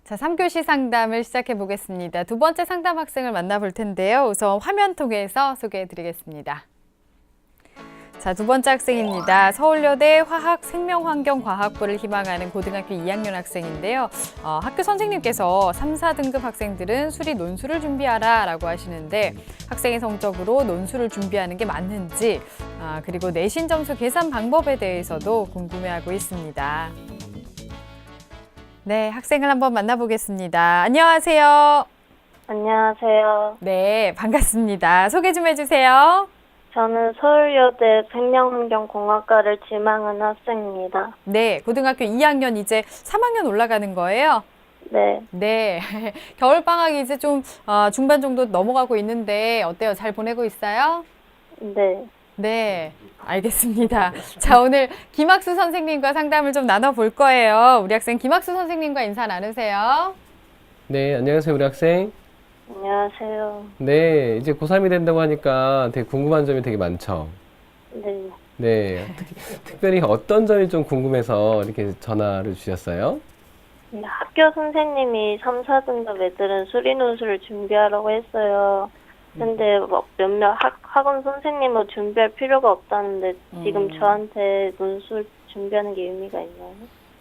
자, 3교시 상담을 시작해 보겠습니다. 두 번째 상담 학생을 만나볼 텐데요. 우선 화면 통해서 소개해 드리겠습니다. 자, 두 번째 학생입니다. 서울여대 화학생명환경과학부를 희망하는 고등학교 2학년 학생인데요. 학교 선생님께서 3, 4등급 학생들은 수리 논술을 준비하라 라고 하시는데 학생의 성적으로 논술을 준비하는 게 맞는지 그리고 내신 점수 계산 방법에 대해서도 궁금해하고 있습니다. 네, 학생을 한번 만나보겠습니다. 안녕하세요. 안녕하세요. 네, 반갑습니다. 소개 좀 해주세요. 저는 서울여대 생명환경공학과를 지망하는 학생입니다. 네, 고등학교 2학년 이제 3학년 올라가는 거예요? 네, 네, 겨울방학이 이제 좀 중반 정도 넘어가고 있는데 어때요? 잘 보내고 있어요? 네. 네, 알겠습니다. 자, 오늘 김학수 선생님과 상담을 좀 나눠볼 거예요. 우리 학생 김학수 선생님과 인사 나누세요. 네, 안녕하세요, 우리 학생. 안녕하세요. 네, 이제 고3이 된다고 하니까 되게 궁금한 점이 되게 많죠. 네. 네, 특별히 어떤 점이 좀 궁금해서 이렇게 전화를 주셨어요? 학교 선생님이 3, 4등급 애들은 수리 논술을 준비하라고 했어요. 근데 뭐 몇몇 학원 선생님은 준비할 필요가 없다는데 지금 저한테 논술 준비하는 게 의미가 있나요?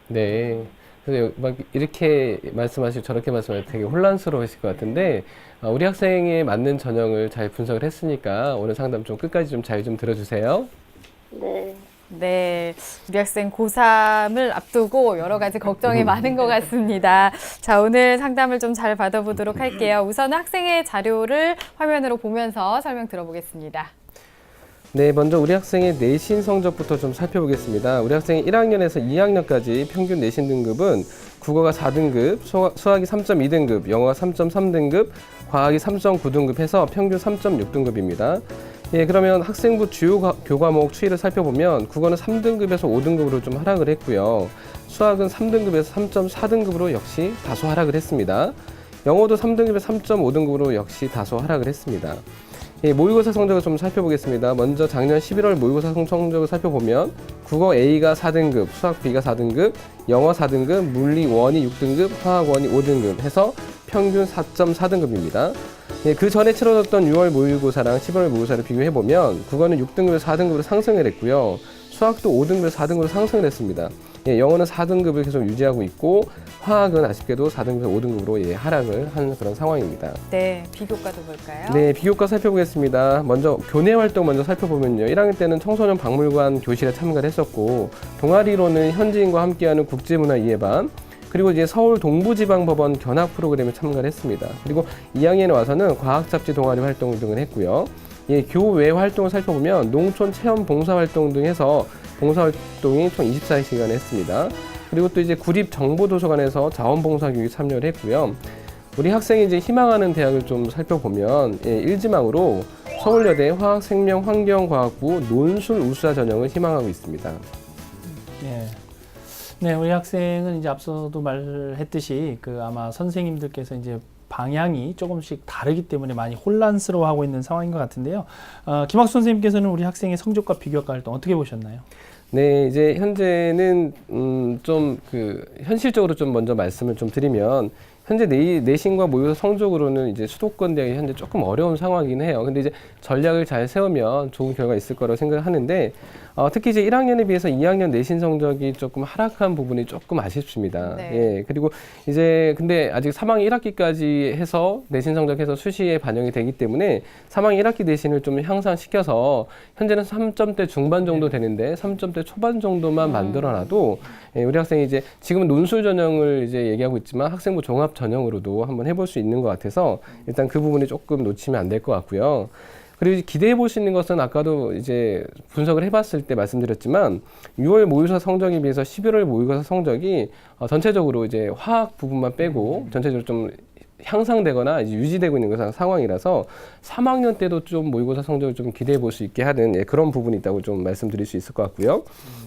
네. 그래서 막 이렇게 말씀하시고 저렇게 말씀하시고 되게 혼란스러우실 것 같은데, 우리 학생에 맞는 전형을 잘 분석을 했으니까 오늘 상담 좀 끝까지 좀 잘 좀 들어주세요. 네. 네, 우리 학생 고3을 앞두고 여러 가지 걱정이 많은 것 같습니다. 자, 오늘 상담을 좀 잘 받아보도록 할게요. 우선 학생의 자료를 화면으로 보면서 설명 들어보겠습니다. 네, 먼저 우리 학생의 내신 성적부터 좀 살펴보겠습니다. 우리 학생이 1학년에서 2학년까지 평균 내신 등급은 국어가 4등급, 수학이 3.2등급, 영어가 3.3등급, 과학이 3.9등급 해서 평균 3.6등급입니다. 예, 그러면 학생부 주요 교과목 추이를 살펴보면 국어는 3등급에서 5등급으로 좀 하락을 했고요. 수학은 3등급에서 3.4등급으로 역시 다소 하락을 했습니다. 영어도 3등급에서 3.5등급으로 역시 다소 하락을 했습니다. 예, 모의고사 성적을 좀 살펴보겠습니다. 먼저 작년 11월 모의고사 성적을 살펴보면 국어 A가 4등급, 수학 B가 4등급, 영어 4등급, 물리 1이 6등급, 화학 1이 5등급 해서 평균 4.4등급입니다. 예, 그 전에 치러졌던 6월 모의고사랑 11월 모의고사를 비교해보면 국어는 6등급에서 4등급으로 상승을 했고요. 수학도 5등급에서 4등급으로 상승을 했습니다. 예, 영어는 4등급을 계속 유지하고 있고 화학은 아쉽게도 4등급에서 5등급으로 예, 하락을 한 그런 상황입니다. 네, 비교과도 볼까요? 네, 비교과 살펴보겠습니다. 먼저 교내 활동 먼저 살펴보면요. 1학년 때는 청소년 박물관 교실에 참가를 했었고 동아리로는 현지인과 함께하는 국제문화 이해반 그리고 이제 서울 동부지방법원 견학 프로그램에 참가를 했습니다. 그리고 2학년에 와서는 과학잡지 동아리 활동 등을 했고요. 예, 교외 활동을 살펴보면 농촌 체험 봉사활동 등 해서 봉사활동이 총 24시간 했습니다. 그리고 또 이제 구립정보도서관에서 자원봉사교육에 참여를 했고요. 우리 학생이 이제 희망하는 대학을 좀 살펴보면 예, 1지망으로 서울여대 화학생명환경과학부 논술 우수자 전형을 희망하고 있습니다. 네. 네, 우리 학생은 이제 앞서도 말했듯이 아마 선생님들께서 이제 방향이 조금씩 다르기 때문에 많이 혼란스러워하고 있는 상황인 것 같은데요. 김학수 선생님께서는 우리 학생의 성적과 비교과 활동 어떻게 보셨나요? 네, 이제 현재는 좀 현실적으로 좀 먼저 말씀을 좀 드리면 현재 내신과 모의고사 성적으로는 이제 수도권 대학이 현재 조금 어려운 상황이긴 해요. 근데 이제 전략을 잘 세우면 좋은 결과가 있을 거라고 생각을 하는데 특히 이제 1학년에 비해서 2학년 내신 성적이 조금 하락한 부분이 조금 아쉽습니다. 네. 예, 그리고 이제 근데 아직 3학년 1학기까지 해서 내신 성적해서 수시에 반영이 되기 때문에 3학년 1학기 내신을 좀 향상시켜서 현재는 3점대 중반 정도 되는데 3점대 초반 정도만 만들어놔도 예, 우리 학생이 이제 지금은 논술 전형을 이제 얘기하고 있지만 학생부 종합 전형으로도 한번 해볼 수 있는 것 같아서 일단 그 부분이 조금 놓치면 안 될 것 같고요. 그리고 기대해 볼 수 있는 것은 아까도 이제 분석을 해봤을 때 말씀드렸지만 6월 모의고사 성적에 비해서 11월 모의고사 성적이 전체적으로 이제 화학 부분만 빼고 전체적으로 좀 향상되거나 이제 유지되고 있는 그런 상황이라서 3학년 때도 좀 모의고사 성적을 좀 기대해 볼 수 있게 하는 예, 그런 부분이 있다고 좀 말씀드릴 수 있을 것 같고요.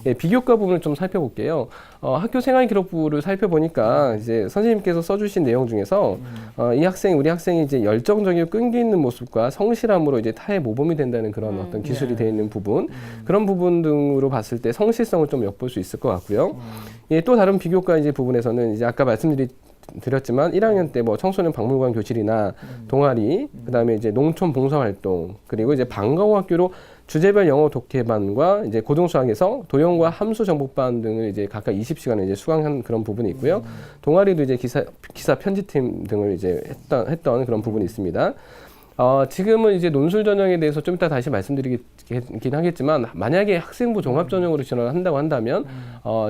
예, 비교과 부분을 좀 살펴볼게요. 학교 생활 기록부를 살펴보니까 이제 선생님께서 써주신 내용 중에서 우리 학생이 이제 열정적이고 끈기 있는 모습과 성실함으로 이제 타의 모범이 된다는 그런 어떤 기술이 되어 있는 부분, 그런 부분 등으로 봤을 때 성실성을 좀 엿볼 수 있을 것 같고요. 예, 또 다른 비교과 이제 부분에서는 이제 아까 말씀드린 드렸지만 1학년 때 뭐 청소년 박물관 교실이나 동아리, 그다음에 이제 농촌 봉사활동, 그리고 이제 방과후학교로 주제별 영어 독해반과 이제 고등수학에서 도형과 함수 정복반 등을 이제 각각 20시간을 이제 수강한 그런 부분이 있고요. 동아리도 이제 기사 편집팀 등을 이제 했던 그런 부분이 있습니다. 지금은 이제 논술 전형에 대해서 좀 이따 다시 말씀드리긴 하겠지만, 만약에 학생부 종합 전형으로 지원을 한다고 한다면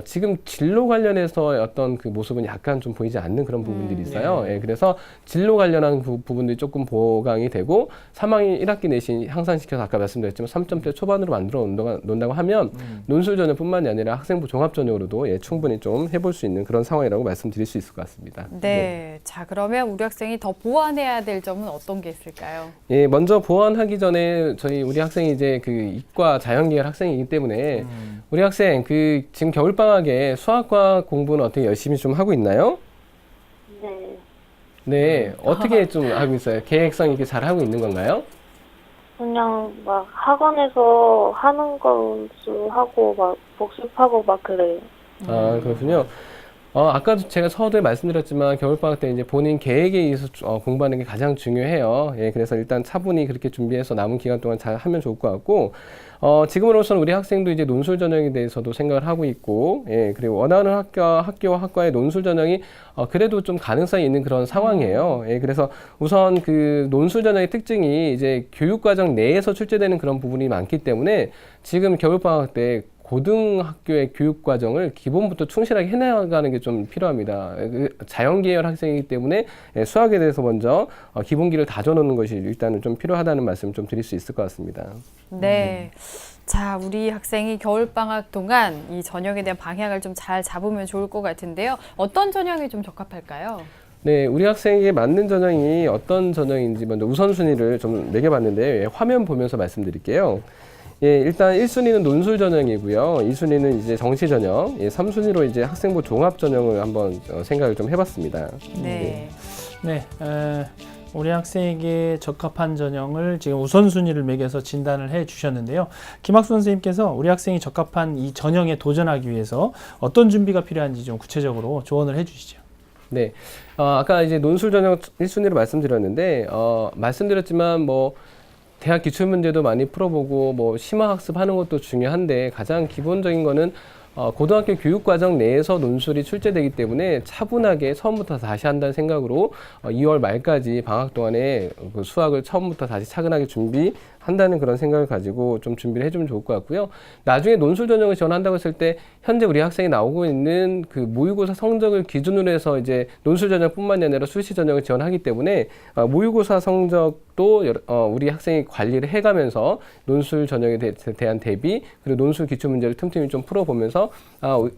지금 진로 관련해서 어떤 그 모습은 약간 좀 보이지 않는 그런 부분들이 있어요. 예, 그래서 진로 관련한 부분들이 조금 보강이 되고 3학년 1학기 내신 향상시켜서 아까 말씀드렸지만 3점대 초반으로 만들어 놓는다고 하면 논술 전형뿐만이 아니라 학생부 종합 전형으로도 예, 충분히 좀 해볼 수 있는 그런 상황이라고 말씀드릴 수 있을 것 같습니다. 네. 자, 그러면 우리 학생이 더 보완해야 될 점은 어떤 게 있을까요? 예, 먼저 보완하기 전에 우리 학생이 이제 그 이과 자연계열 학생이기 때문에 우리 학생 그 지금 겨울방학에 수학과 공부는 어떻게 열심히 좀 하고 있나요? 네. 네, 어떻게 좀 하고 있어요? 계획성 있게 잘 하고 있는 건가요? 그냥 막 학원에서 하는 것도 하고 막 복습하고 막 그래요. 아, 그렇군요. 아까도 제가 서두에 말씀드렸지만 겨울방학 때 이제 본인 계획에 의해서 공부하는 게 가장 중요해요. 예, 그래서 일단 차분히 그렇게 준비해서 남은 기간 동안 잘 하면 좋을 것 같고, 지금으로서는 우리 학생도 이제 논술 전형에 대해서도 생각을 하고 있고, 예, 그리고 원하는 학교와 학과의 논술 전형이 그래도 좀 가능성이 있는 그런 상황이에요. 예, 그래서 우선 그 논술 전형의 특징이 이제 교육과정 내에서 출제되는 그런 부분이 많기 때문에 지금 겨울방학 때 고등학교의 교육과정을 기본부터 충실하게 해나가는 게 좀 필요합니다. 자연계열 학생이기 때문에 수학에 대해서 먼저 기본기를 다져놓는 것이 일단은 좀 필요하다는 말씀을 좀 드릴 수 있을 것 같습니다. 네. 자, 우리 학생이 겨울방학 동안 이 전형에 대한 방향을 좀 잘 잡으면 좋을 것 같은데요. 어떤 전형이 좀 적합할까요? 네, 우리 학생에게 맞는 전형이 어떤 전형인지 먼저 우선순위를 좀 매겨봤는데 예, 화면 보면서 말씀드릴게요. 예, 일단 1순위는 논술 전형이고요. 2순위는 이제 정시 전형, 예, 3순위로 이제 학생부 종합 전형을 한번 생각을 좀 해봤습니다. 네. 네, 우리 학생에게 적합한 전형을 지금 우선순위를 매겨서 진단을 해 주셨는데요. 김학수 선생님께서 우리 학생이 적합한 이 전형에 도전하기 위해서 어떤 준비가 필요한지 좀 구체적으로 조언을 해 주시죠. 네, 아까 이제 논술 전형 1순위로 말씀드렸는데, 말씀드렸지만 뭐 대학 기출문제도 많이 풀어보고 뭐 심화학습하는 것도 중요한데 가장 기본적인 거는 고등학교 교육과정 내에서 논술이 출제되기 때문에 차분하게 처음부터 다시 한다는 생각으로 2월 말까지 방학 동안에 그 수학을 처음부터 다시 차근하게 준비한다는 그런 생각을 가지고 좀 준비를 해주면 좋을 것 같고요. 나중에 논술 전형을 지원한다고 했을 때 현재 우리 학생이 나오고 있는 그 모의고사 성적을 기준으로 해서 이제 논술 전형뿐만이 아니라 수시 전형을 지원하기 때문에 모의고사 성적도 우리 학생이 관리를 해가면서 논술 전형에 대한 대비, 그리고 논술 기출 문제를 틈틈이 좀 풀어보면서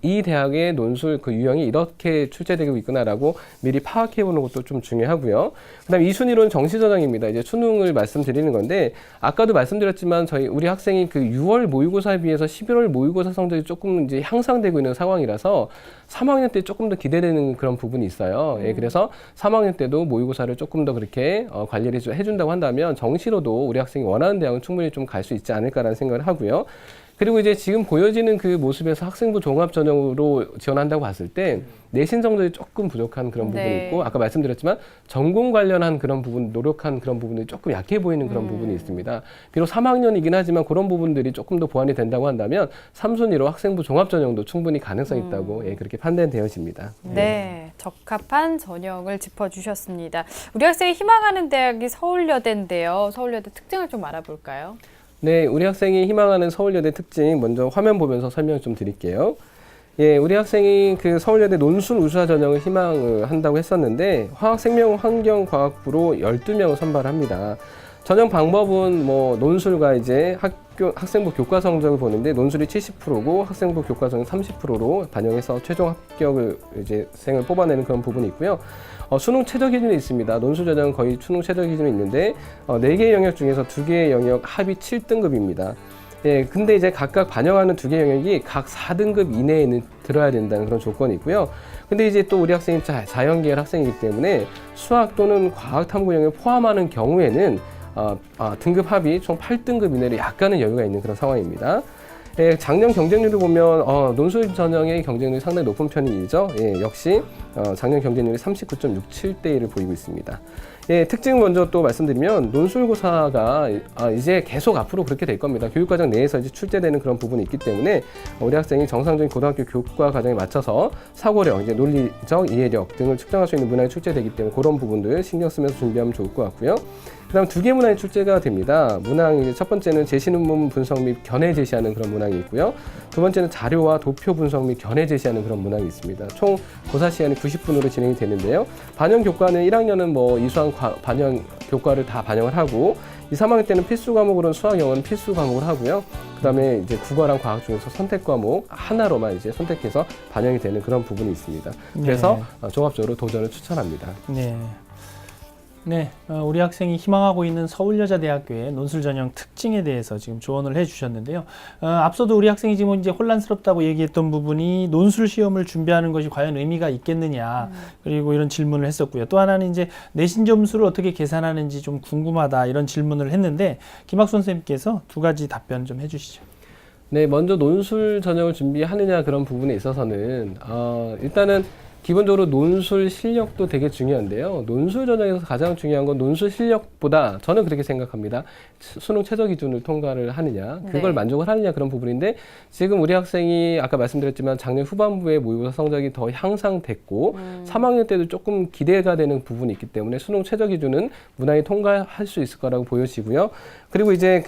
이 대학의 논술 그 유형이 이렇게 출제되고 있구나라고 미리 파악해보는 것도 좀 중요하고요. 그다음 2순위로는 정시 전형입니다. 이제 수능을 말씀드리는 건데 아까도 말씀드렸지만 우리 학생이 그 6월 모의고사에 비해서 11월 모의고사 성적이 조금 이제 향상되고 있는 상황이라서 3학년 때 조금 더 기대되는 그런 부분이 있어요. 예, 그래서 3학년 때도 모의고사를 조금 더 그렇게 관리를 해준다고 한다면 정시로도 우리 학생이 원하는 대학은 충분히 좀 갈 수 있지 않을까라는 생각을 하고요. 그리고 이제 지금 보여지는 그 모습에서 학생부 종합 전형으로 지원한다고 봤을 때 내신 성적이 조금 부족한 그런 부분이 네. 있고 아까 말씀드렸지만 전공 관련한 그런 부분, 노력한 그런 부분이 조금 약해 보이는 그런 부분이 있습니다. 비록 3학년이긴 하지만 그런 부분들이 조금 더 보완이 된다고 한다면 3순위로 학생부 종합 전형도 충분히 가능성이 있다고 예, 그렇게 판단되어집니다. 네, 적합한 전형을 짚어주셨습니다. 우리 학생이 희망하는 대학이 서울여대인데요. 서울여대 특징을 좀 알아볼까요? 네, 우리 학생이 희망하는 서울여대 특징 먼저 화면 보면서 설명 좀 드릴게요. 예, 우리 학생이 그 서울여대 논술 우수화 전형을 희망을 한다고 했었는데 화학생명환경과학부로 12명을 선발합니다. 전형 방법은 뭐 논술과 이제 학생부 교과 성적을 보는데 논술이 70%고 학생부 교과 성적이 30%로 반영해서 최종 합격을 이제 생을 뽑아내는 그런 부분이 있고요. 수능 최저 기준이 있습니다. 논술 전형은 거의 수능 최저 기준이 있는데 4개의 영역 중에서 2개의 영역 합이 7등급입니다. 예, 근데 이제 각각 반영하는 2개 영역이 각 4등급 이내에는 들어야 된다는 그런 조건이 있고요. 근데 이제 또 우리 학생이 자연계열 학생이기 때문에 수학 또는 과학 탐구 영역을 포함하는 경우에는 등급 합이 총 8등급 이내로 약간의 여유가 있는 그런 상황입니다. 예, 작년 경쟁률을 보면 논술 전형의 경쟁률이 상당히 높은 편이죠. 예, 역시 작년 경쟁률이 39.67대 1을 보이고 있습니다. 예, 특징 먼저 또 말씀드리면 논술고사가 이제 계속 앞으로 그렇게 될 겁니다. 교육과정 내에서 이제 출제되는 그런 부분이 있기 때문에 우리 학생이 정상적인 고등학교 교육과 과정에 맞춰서 사고력, 이제 논리적 이해력 등을 측정할 수 있는 문항이 출제되기 때문에 그런 부분들 신경 쓰면서 준비하면 좋을 것 같고요. 그다음 두 개 문항이 출제가 됩니다. 문항 이제 첫 번째는 제시논문 분석 및 견해 제시하는 그런 문항이 있고요. 두 번째는 자료와 도표 분석 및 견해 제시하는 그런 문항이 있습니다. 총 고사 시간이 90분으로 진행이 되는데요. 반영 교과는 1학년은 뭐 이수한 반영 교과를 다 반영을 하고 2, 3학년 때는 필수 과목으로는 수학, 영어는 필수 과목을 하고요. 그다음에 이제 국어랑 과학 중에서 선택 과목 하나로만 이제 선택해서 반영이 되는 그런 부분이 있습니다. 그래서 종합적으로 도전을 추천합니다. 네. 네, 우리 학생이 희망하고 있는 서울여자대학교의 논술 전형 특징에 대해서 지금 조언을 해주셨는데요. 앞서도 우리 학생이 지금 이제 혼란스럽다고 얘기했던 부분이 논술 시험을 준비하는 것이 과연 의미가 있겠느냐, 그리고 이런 질문을 했었고요. 또 하나는 이제 내신 점수를 어떻게 계산하는지 좀 궁금하다 이런 질문을 했는데 김학수 선생님께서 두 가지 답변 좀 해주시죠. 네, 먼저 논술 전형을 준비하느냐 그런 부분에 있어서는 일단은 기본적으로 논술 실력도 되게 중요한데요. 논술 전형에서 가장 중요한 건 논술 실력보다 저는 그렇게 생각합니다. 수능 최저 기준을 통과를 하느냐, 그걸 만족을 하느냐 그런 부분인데 지금 우리 학생이 아까 말씀드렸지만 작년 후반부에 모의고사 성적이 더 향상됐고 3학년 때도 조금 기대가 되는 부분이 있기 때문에 수능 최저 기준은 무난히 통과할 수 있을 거라고 보여지고요. 그리고 이제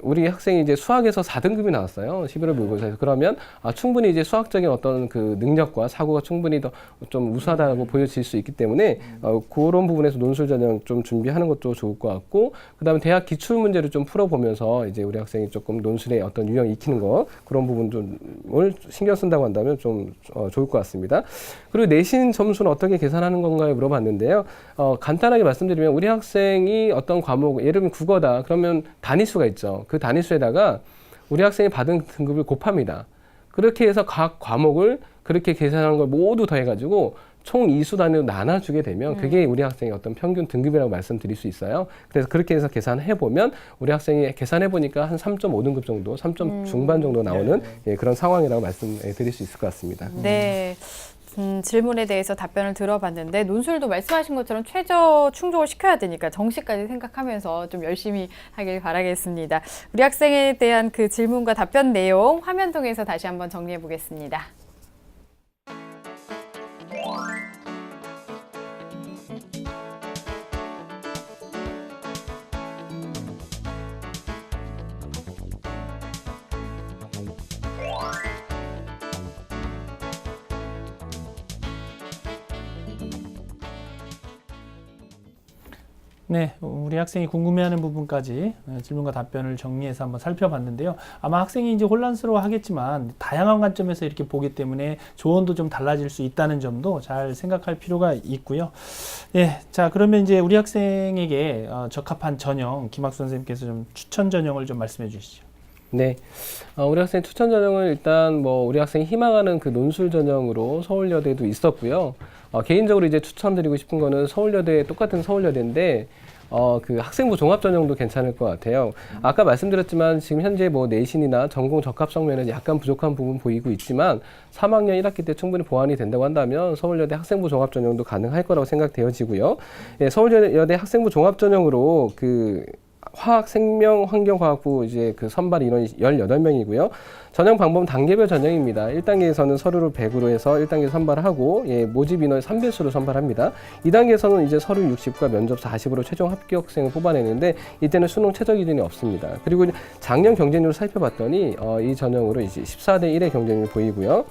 우리 학생이 이제 수학에서 4등급이 나왔어요. 11월 모의고사에서. 그러면 충분히 이제 수학적인 어떤 그 능력과 사고가 충분히 더 좀 우수하다고 보여질 수 있기 때문에 그런 부분에서 논술 전형 좀 준비하는 것도 좋을 것 같고, 그다음에 대학 기출 문제를 좀 풀어보면서 이제 우리 학생이 조금 논술의 어떤 유형 익히는 거 그런 부분 좀을 신경 쓴다고 한다면 좀 좋을 것 같습니다. 그리고 내신 점수는 어떻게 계산하는 건가요? 물어봤는데요. 간단하게 말씀드리면 우리 학생이 어떤 과목, 예를 들면 국어다 그러면 단위수가 있죠. 그 단위수에다가 우리 학생이 받은 등급을 곱합니다. 그렇게 해서 각 과목을 그렇게 계산한 걸 모두 더해가지고 총 이수 단위로 나눠주게 되면 그게 우리 학생의 어떤 평균 등급이라고 말씀드릴 수 있어요. 그래서 그렇게 해서 계산해보면 우리 학생이 계산해보니까 한 3.5등급 정도, 3점 중반 정도 나오는 그런 상황이라고 말씀드릴 수 있을 것 같습니다. 네. 질문에 대해서 답변을 들어봤는데 논술도 말씀하신 것처럼 최저 충족을 시켜야 되니까 정시까지 생각하면서 좀 열심히 하길 바라겠습니다. 우리 학생에 대한 그 질문과 답변 내용 화면 통해서 다시 한번 정리해 보겠습니다. 네, 우리 학생이 궁금해하는 부분까지 질문과 답변을 정리해서 한번 살펴봤는데요. 아마 학생이 이제 혼란스러워 하겠지만 다양한 관점에서 이렇게 보기 때문에 조언도 좀 달라질 수 있다는 점도 잘 생각할 필요가 있고요. 예, 자, 그러면 이제 우리 학생에게 적합한 전형, 김학수 선생님께서 좀 추천 전형을 좀 말씀해 주시죠. 네, 우리 학생 추천 전형은 일단 뭐 우리 학생이 희망하는 그 논술 전형으로 서울여대도 있었고요. 개인적으로 이제 추천드리고 싶은 거는 똑같은 서울여대인데 그 학생부 종합 전형도 괜찮을 것 같아요. 아까 말씀드렸지만 지금 현재 뭐 내신이나 전공 적합성 면에는 약간 부족한 부분 보이고 있지만 3학년 1학기 때 충분히 보완이 된다고 한다면 서울여대 학생부 종합 전형도 가능할 거라고 생각되어지고요. 예, 서울여대 학생부 종합 전형으로 그 화학, 생명, 환경과학부 이제 그 선발 인원이 18명이고요. 전형 방법은 단계별 전형입니다. 1단계에서는 서류를 100으로 해서 1단계 선발하고 모집 인원 3배수로 선발합니다. 2단계에서는 이제 서류 60과 면접 40으로 최종 합격생을 뽑아내는데 이때는 수능 최저 기준이 없습니다. 그리고 작년 경쟁률을 살펴봤더니 이 전형으로 이제 14대 1의 경쟁률을 보이고요.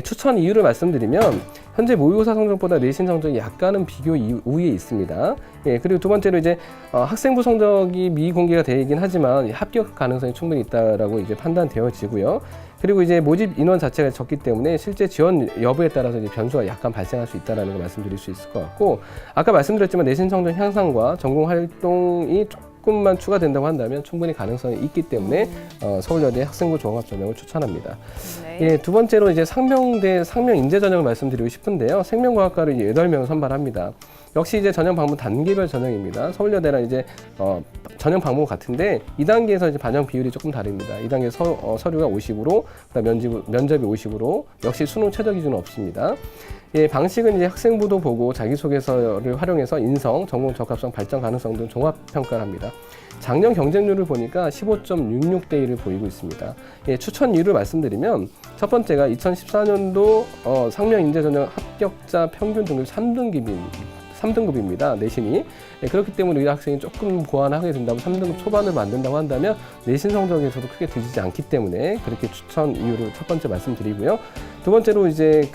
추천 이유를 말씀드리면 현재 모의고사 성적보다 내신 성적이 약간은 비교 우위에 있습니다. 그리고 두 번째로 이제 학생부 성적이 미공개가 되긴 하지만 합격 가능성이 충분히 있다라고 이제 판단되어지고요. 그리고 이제 모집 인원 자체가 적기 때문에 실제 지원 여부에 따라서 이제 변수가 약간 발생할 수 있다라는 걸 말씀드릴 수 있을 것 같고, 아까 말씀드렸지만 내신 성적 향상과 전공 활동이 조금만 추가된다고 한다면 충분히 가능성이 있기 때문에 서울여대 학생부 종합 전형을 추천합니다. 네. 두 번째로 이제 상명 인재 전형을 말씀드리고 싶은데요. 생명과학과를 8명 선발합니다. 역시 이제 전형 방문 단계별 전형입니다. 서울여대랑 이제 전형 방문 같은데 2단계에서 이제 반영 비율이 조금 다릅니다. 2단계 서류가 50으로, 그다음 면접이 50으로, 역시 수능 최저 기준은 없습니다. 예, 방식은 이제 학생부도 보고 자기소개서를 활용해서 인성, 전공 적합성, 발전 가능성 등 종합 평가를 합니다. 작년 경쟁률을 보니까 15.66대 1을 보이고 있습니다. 예, 추천 이유를 말씀드리면 첫 번째가 2014년도 상명인재전형 합격자 평균 등급 3등급입니다. 내신이. 예, 그렇기 때문에 우리 학생이 조금 보완하게 된다면 3등급 초반을 만든다고 한다면 내신 성적에서도 크게 뒤지지 않기 때문에 그렇게 추천 이유를 첫 번째 말씀드리고요. 두 번째로 이제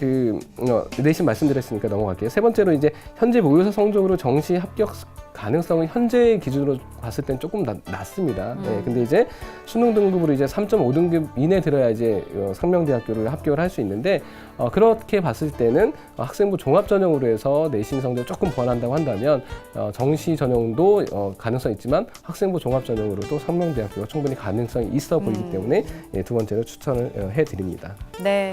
내신 말씀드렸으니까 넘어갈게요. 세 번째로 이제 현재 모의고사 성적으로 정시 합격 가능성은 현재 기준으로 봤을 땐 조금 낮습니다. 예, 근데 이제 수능 등급으로 이제 3.5등급 이내 들어야 이제 상명대학교를 합격을 할 수 있는데 그렇게 봤을 때는 학생부 종합 전형으로 해서 내신 성적을 조금 보완한다고 한다면 정시 전형도 가능성 있지만 학생부 종합 전형으로도 상명대학교가 충분히 가능성이 있어 보이기 때문에 예, 두 번째로 추천을 해드립니다. 네.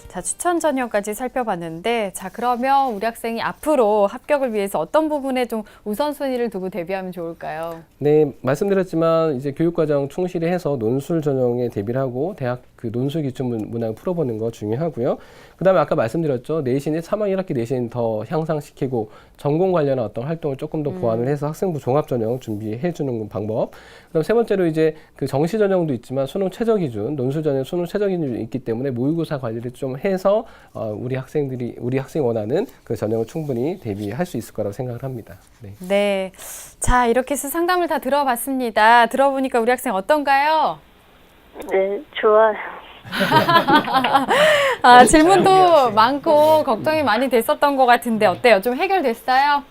자, 추천 전형까지 살펴봤는데, 자, 그러면 우리 학생이 앞으로 합격을 위해서 어떤 부분에 좀 우선순위를 두고 대비하면 좋을까요? 네, 말씀드렸지만 이제 교육과정 충실히 해서 논술 전형에 대비를 하고 대학 그 논술 기출 문항을 풀어보는 거 중요하고요. 그다음에 아까 말씀드렸죠. 내신에 3학 1학기 내신 더 향상시키고 전공 관련한 어떤 활동을 조금 더 보완을 해서 학생부 종합 전형 준비해 주는 방법. 그다음 세 번째로 이제 그 정시 전형도 있지만 수능 최저 기준, 논술 전형 수능 최저 기준이 있기 때문에 모의고사 관리를 좀 해서 우리 학생이 원하는 그 전형을 충분히 대비할 수 있을 거라고 생각을 합니다. 네. 네. 자, 이렇게 해서 상담을 다 들어봤습니다. 들어보니까 우리 학생 어떤가요? 네, 좋아요. 질문도 많고 걱정이 많이 됐었던 것 같은데 어때요? 좀 해결됐어요?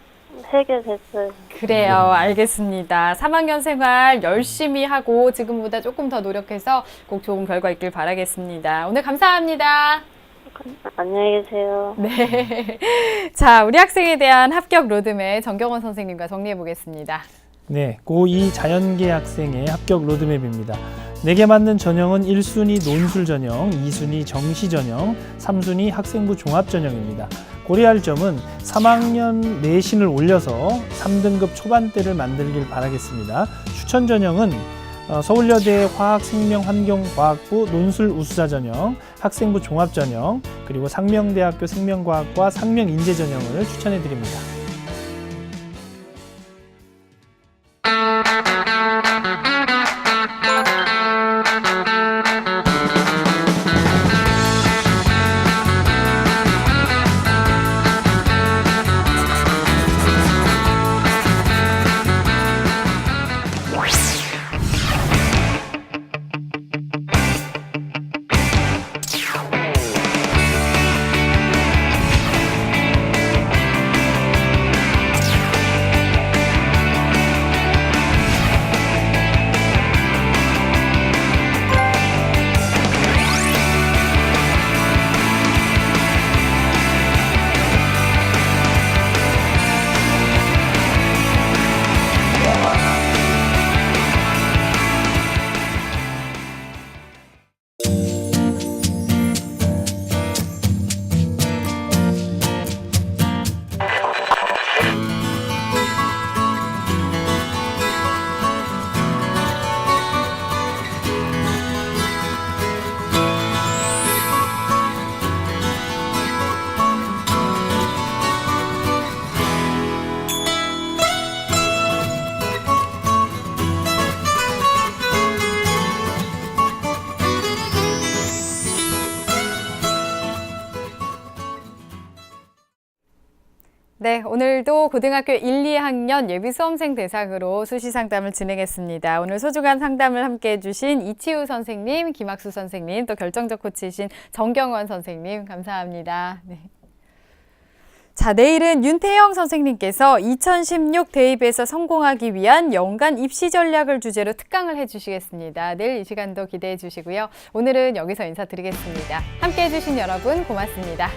해결됐어요. 그래요. 알겠습니다. 3학년 생활 열심히 하고 지금보다 조금 더 노력해서 꼭 좋은 결과 있길 바라겠습니다. 오늘 감사합니다. 안녕히 계세요. 네. 자, 우리 학생에 대한 합격 로드맵 정경원 선생님과 정리해 보겠습니다. 네, 고2 자연계 학생의 합격 로드맵입니다. 4개 맞는 전형은 1순위 논술 전형, 2순위 정시 전형, 3순위 학생부 종합 전형입니다. 고려할 점은 3학년 내신을 올려서 3등급 초반대를 만들길 바라겠습니다. 추천 전형은 서울여대 화학생명환경과학부 논술 우수자 전형, 학생부 종합 전형, 그리고 상명대학교 생명과학과 상명인재 전형을 추천해 드립니다. 네, 오늘도 고등학교 1, 2학년 예비 수험생 대상으로 수시 상담을 진행했습니다. 오늘 소중한 상담을 함께 해주신 이치우 선생님, 김학수 선생님, 또 결정적 코치이신 정경원 선생님, 감사합니다. 네. 자, 내일은 윤태영 선생님께서 2016 대입에서 성공하기 위한 연간 입시 전략을 주제로 특강을 해주시겠습니다. 내일 이 시간도 기대해 주시고요. 오늘은 여기서 인사드리겠습니다. 함께 해주신 여러분 고맙습니다.